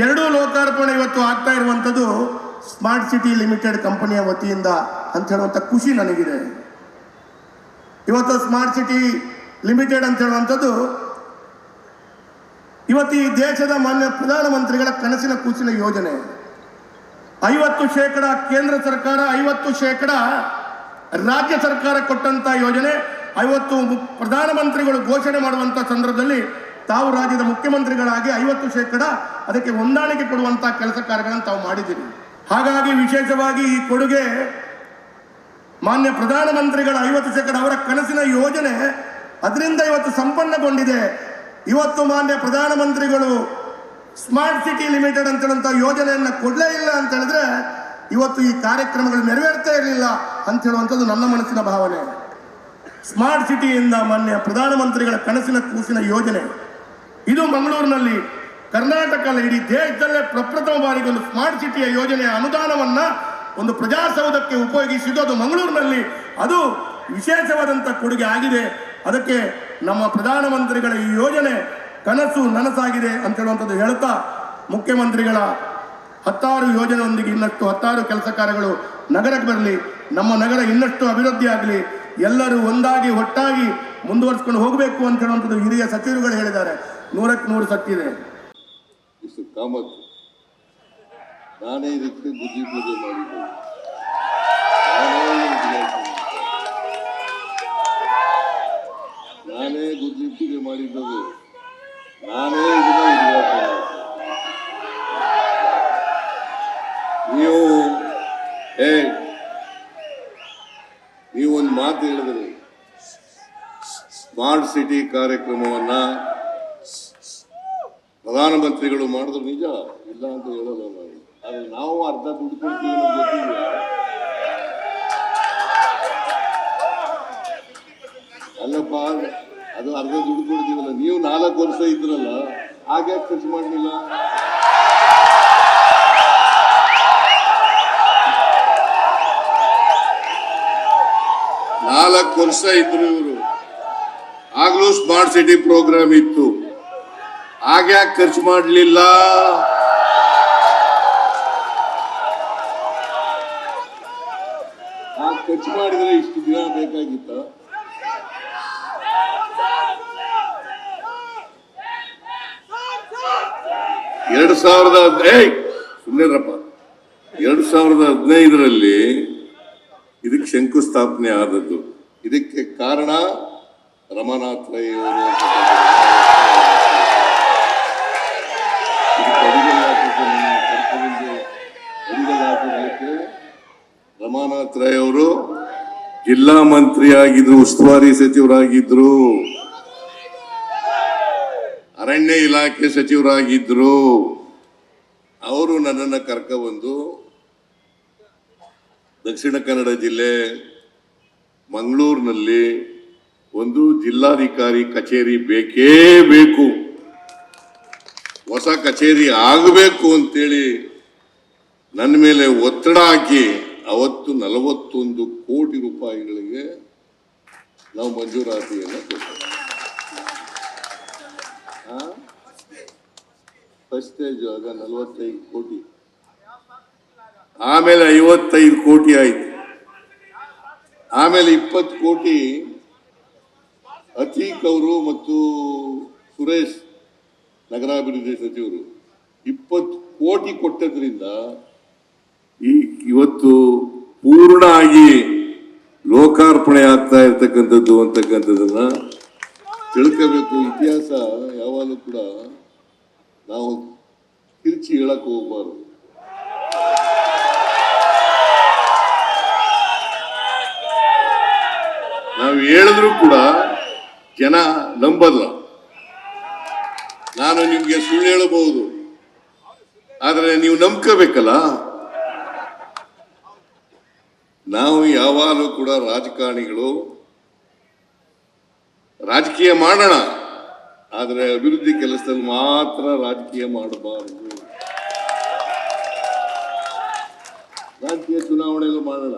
ಎರಡೂ ಲೋಕಾರ್ಪಣೆ ಇವತ್ತು ಆಗ್ತಾ ಇರುವಂಥದ್ದು ಸ್ಮಾರ್ಟ್ ಸಿಟಿ ಲಿಮಿಟೆಡ್ ಕಂಪನಿಯ ವತಿಯಿಂದ ಅಂತ ಹೇಳುವಂಥ ಖುಷಿ ನನಗಿದೆ. ಇವತ್ತು ಸ್ಮಾರ್ಟ್ ಸಿಟಿ ಲಿಮಿಟೆಡ್ ಅಂತ ಹೇಳುವಂಥದ್ದು ಇವತ್ತು ಈ ದೇಶದ ಮಾನ್ಯ ಪ್ರಧಾನಮಂತ್ರಿಗಳ ಕನಸಿನ ಕೂಸಿನ ಯೋಜನೆ. 50% ಕೇಂದ್ರ ಸರ್ಕಾರ, 50% ರಾಜ್ಯ ಸರ್ಕಾರ ಕೊಟ್ಟಂತ ಯೋಜನೆ. 50 ಪ್ರಧಾನಮಂತ್ರಿಗಳು ಘೋಷಣೆ ಮಾಡುವಂತ ಸಂದರ್ಭದಲ್ಲಿ ತಾವು ರಾಜ್ಯದ ಮುಖ್ಯಮಂತ್ರಿಗಳಾಗಿ 50% ಅದಕ್ಕೆ ಹೊಂದಾಣಿಕೆ ಕೊಡುವಂತ ಕೆಲಸ ಕಾರ್ಯಗಳನ್ನು ತಾವು ಮಾಡಿದ್ದೀರಿ. ಹಾಗಾಗಿ ವಿಶೇಷವಾಗಿ ಈ ಕೊಡುಗೆ ಮಾನ್ಯ ಪ್ರಧಾನಮಂತ್ರಿಗಳ 50% ಅವರ ಕನಸಿನ ಯೋಜನೆ ಅದರಿಂದ ಇವತ್ತು ಸಂಪನ್ನಗೊಂಡಿದೆ. ಇವತ್ತು ಮಾನ್ಯ ಪ್ರಧಾನಮಂತ್ರಿಗಳು ಸ್ಮಾರ್ಟ್ ಸಿಟಿ ಲಿಮಿಟೆಡ್ ಅಂತ ಯೋಜನೆಯನ್ನು ಕೊಡಲೇ ಇಲ್ಲ ಅಂತ ಹೇಳಿದ್ರೆ ಇವತ್ತು ಈ ಕಾರ್ಯಕ್ರಮಗಳು ನೆರವೇರ್ತಾ ಇರಲಿಲ್ಲ ಅಂತ ಹೇಳುವಂಥದ್ದು ನನ್ನ ಮನಸ್ಸಿನ ಭಾವನೆ. ಸ್ಮಾರ್ಟ್ ಸಿಟಿಯಿಂದ ಮಾನ್ಯ ಪ್ರಧಾನಮಂತ್ರಿಗಳ ಕನಸಿನ ಕೂಸಿನ ಯೋಜನೆ ಇದು ಮಂಗಳೂರಿನಲ್ಲಿ, ಕರ್ನಾಟಕ ಅಲ್ಲ ಇಡೀ ದೇಶದಲ್ಲೇ ಪ್ರಪ್ರಥಮ ಬಾರಿಗೆ ಒಂದು ಸ್ಮಾರ್ಟ್ ಸಿಟಿಯ ಯೋಜನೆಯ ಅನುದಾನವನ್ನ ಒಂದು ಪ್ರಜಾಸೌಧಕ್ಕೆ ಉಪಯೋಗಿಸಿದ್ದು ಅದು ಮಂಗಳೂರಿನಲ್ಲಿ. ಅದು ವಿಶೇಷವಾದಂಥ ಕೊಡುಗೆ ಆಗಿದೆ. ಅದಕ್ಕೆ ನಮ್ಮ ಪ್ರಧಾನಮಂತ್ರಿಗಳ ಈ ಯೋಜನೆ ಕನಸು ನನಸಾಗಿದೆ ಅಂತ ಹೇಳುವಂಥದ್ದು ಹೇಳುತ್ತಾ, ಮುಖ್ಯಮಂತ್ರಿಗಳ 10 ಯೋಜನೆಯೊಂದಿಗೆ ಇನ್ನಷ್ಟು 10 ಕೆಲಸ ಕಾರ್ಯಗಳು ನಗರಕ್ಕೆ ಬರಲಿ, ನಮ್ಮ ನಗರ ಇನ್ನಷ್ಟು ಅಭಿವೃದ್ಧಿ ಆಗಲಿ, ಎಲ್ಲರೂ ಒಂದಾಗಿ ಒಟ್ಟಾಗಿ ಮುಂದುವರಿಸಿಕೊಂಡು ಹೋಗಬೇಕು ಅಂತ ಹೇಳುವಂಥದ್ದು ಹಿರಿಯ ಸಚಿವರುಗಳು ಹೇಳಿದ್ದಾರೆ. 100ಕ್ಕೆ 100 ಸತ್ತಿದೆ. ನಾನೇ ಇದಕ್ಕೆ ಬುದ್ಧಿ ಪೂಜೆ ಮಾಡಿದ್ದೆ. ನಾನೇ ಬುದ್ಧಿ ಪೂಜೆ ಮಾಡಿದ್ದದು. ನಾನೇ ನೀವೊಂದು ಮಾತು ಹೇಳಿದ್ರಿ, ಸ್ಮಾರ್ಟ್ ಸಿಟಿ ಕಾರ್ಯಕ್ರಮವನ್ನ ಪ್ರಧಾನಮಂತ್ರಿಗಳು ಮಾಡಿದ್ರು ನಿಜ ಇಲ್ಲ ಅಂತ ಹೇಳಲ್ಲ ನಾವು. ಆದ್ರೆ ನಾವು ಅರ್ಧ ದುಡ್ಡು ಕೊಡ್ತೀವಿ ಅನ್ನೋದು ಗೊತ್ತಿಲ್ಲ. ಅಲ್ಲಪ್ಪ, ಅದು ಅರ್ಧ ದುಡ್ಡು ಕೊಡ್ತೀವಲ್ಲ. ನೀವು 4 ವರ್ಷ ಇದ್ರಲ್ಲ, ಹಾಗೆ ಖರ್ಚು ಮಾಡಲಿಲ್ಲ. ನಾಲ್ಕು ವರ್ಷ ಇದ್ರು ಇವರು, ಆಗ್ಲೂ ಸ್ಮಾರ್ಟ್ ಸಿಟಿ ಪ್ರೋಗ್ರಾಮ್ ಇತ್ತು, ಹಾಗ್ಯಾಕೆ ಖರ್ಚು ಮಾಡಲಿಲ್ಲ? ಖರ್ಚು ಮಾಡಿದ್ರೆ ಇಷ್ಟು ದಿನ ಬೇಕಾಗಿತ್ತ? ಸುಮ್ಮನೆರಪ್ಪ, 2015ರಲ್ಲಿ ಇದಕ್ಕೆ ಶಂಕುಸ್ಥಾಪನೆ ಆದದ್ದು. ಇದಕ್ಕೆ ಕಾರಣ ರಮಾನಾಥ್ ರೈ ಅವರು. ರಮಾನಾಥ್ ರೈ ಅವರು ಜಿಲ್ಲಾ ಮಂತ್ರಿ ಆಗಿದ್ರು, ಉಸ್ತುವಾರಿ ಸಚಿವರಾಗಿದ್ರು, ಅರಣ್ಯ ಇಲಾಖೆ ಸಚಿವರಾಗಿದ್ರು. ಅವರು ನನ್ನನ್ನು ಕರ್ಕೊಂಡ್ಬಂದು ದಕ್ಷಿಣ ಕನ್ನಡ ಜಿಲ್ಲೆ ಮಂಗಳೂರಿನಲ್ಲಿ ಒಂದು ಜಿಲ್ಲಾಧಿಕಾರಿ ಕಚೇರಿ ಬೇಕೇ ಬೇಕು, ಹೊಸ ಕಚೇರಿ ಆಗಬೇಕು ಅಂತೇಳಿ ನನ್ನ ಮೇಲೆ ಒತ್ತಡ ಹಾಕಿ ಅವತ್ತು 41 ಕೋಟಿ ರೂಪಾಯಿಗಳಿಗೆ ನಾವು ಮಂಜೂರಾತಿಯನ್ನು ಕೊಟ್ಟೆವು. ಫಸ್ಟ್ ಸ್ಟೇಜ್ ಆಗ 45 ಕೋಟಿ, ಆಮೇಲೆ 55 ಕೋಟಿ ಆಯ್ತು, ಆಮೇಲೆ 20 ಕೋಟಿ ಅತೀಕ್ ಅವರು ಮತ್ತು ಸುರೇಶ್ ನಗರಾಭಿವೃದ್ಧಿ ಸಚಿವರು 20 ಕೋಟಿ ಕೊಟ್ಟದ್ರಿಂದ ಇವತ್ತು ಪೂರ್ಣ ಆಗಿ ಲೋಕಾರ್ಪಣೆ ಆಗ್ತಾ ಇರ್ತಕ್ಕಂಥದ್ದು ಅಂತಕ್ಕಂಥದ್ದನ್ನ ತಿಳ್ಕೋಬೇಕು. ಇತಿಹಾಸ ಯಾವಾಗಲೂ ಕೂಡ ನಾವು ತಿರುಚಿ ಹೇಳಕ್ ಹೋಗ್ಬಾರ್ದು. ನಾವು ಹೇಳಿದ್ರು ಕೂಡ ಜನ ನಂಬಲ್ಲ. ನಾನು ನಿಮ್ಗೆ ಸುಳ್ಳು ಹೇಳಬಹುದು, ಆದ್ರೆ ನೀವು ನಂಬ್ಕೋಬೇಕಲ್ಲ. ನಾವು ಯಾವಾಗಲೂ ಕೂಡ ರಾಜಕಾರಣಿಗಳು ರಾಜಕೀಯ ಮಾಡೋಣ, ಆದರೆ ಅಭಿವೃದ್ಧಿ ಕೆಲಸದಲ್ಲಿ ಮಾತ್ರ ರಾಜಕೀಯ ಮಾಡಬಾರದು. ರಾಜಕೀಯ ಚುನಾವಣೆಗಳು ಮಾಡೋಣ.